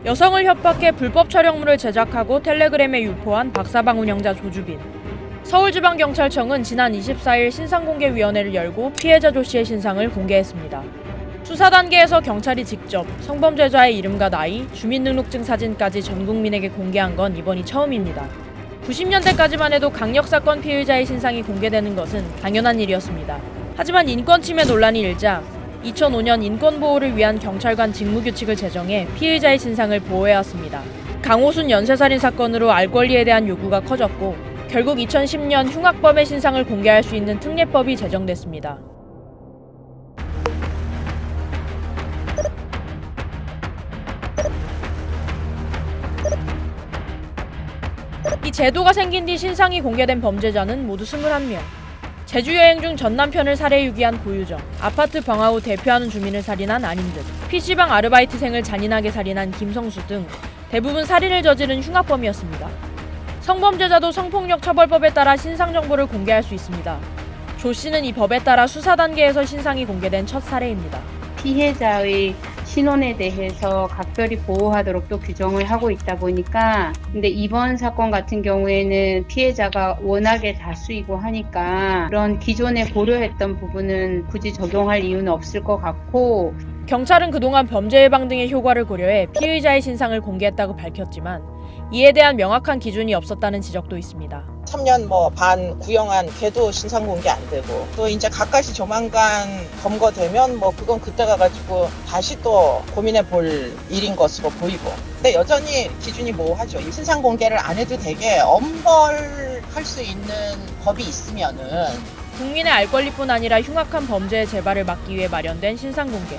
여성을 협박해 불법 촬영물을 제작하고 텔레그램에 유포한 박사방 운영자 조주빈. 서울지방경찰청은 지난 24일 신상공개위원회를 열고 피해자 조 씨의 신상을 공개했습니다. 수사 단계에서 경찰이 직접 성범죄자의 이름과 나이, 주민등록증 사진까지 전 국민에게 공개한 건 이번이 처음입니다. 90년대까지만 해도 강력사건 피의자의 신상이 공개되는 것은 당연한 일이었습니다. 하지만 인권침해 논란이 일자 2005년 인권보호를 위한 경찰관 직무규칙을 제정해 피의자의 신상을 보호해왔습니다. 강호순 연쇄살인 사건으로 알 권리에 대한 요구가 커졌고 결국 2010년 흉악범의 신상을 공개할 수 있는 특례법이 제정됐습니다. 이 제도가 생긴 뒤 신상이 공개된 범죄자는 모두 21명. 제주 여행 중 전 남편을 살해 유기한 고유정, 아파트 방화후 대표하는 주민을 살인한 안인득, PC방 아르바이트생을 잔인하게 살인한 김성수 등 대부분 살인을 저지른 흉악범이었습니다. 성범죄자도 성폭력 처벌법에 따라 신상 정보를 공개할 수 있습니다. 조 씨는 이 법에 따라 수사 단계에서 신상이 공개된 첫 사례입니다. 피해자의 신원에 대해서 각별히 보호하도록 또 규정을 하고 있다 보니까 근데 이번 사건 같은 경우에는 피해자가 워낙에 다수이고 하니까 그런 기존에 고려했던 부분은 굳이 적용할 이유는 없을 것 같고 경찰은 그동안 범죄 예방 등의 효과를 고려해 피의자의 신상을 공개했다고 밝혔지만 이에 대한 명확한 기준이 없었다는 지적도 있습니다. 3년 반 구형한 걔도 신상 공개 안 되고 또 이제 가까이 조만간 검거되면 그건 그때 가가지고 다시 또 고민해 볼 일인 것으로 보이고 근데 여전히 기준이 모호하죠. 이 신상 공개를 안 해도 되게 엄벌할 수 있는 법이 있으면은 국민의 알 권리뿐 아니라 흉악한 범죄의 재발을 막기 위해 마련된 신상 공개.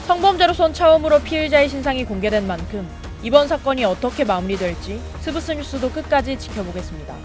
성범죄로선 처음으로 피의자의 신상이 공개된 만큼 이번 사건이 어떻게 마무리될지 스브스 뉴스도 끝까지 지켜보겠습니다.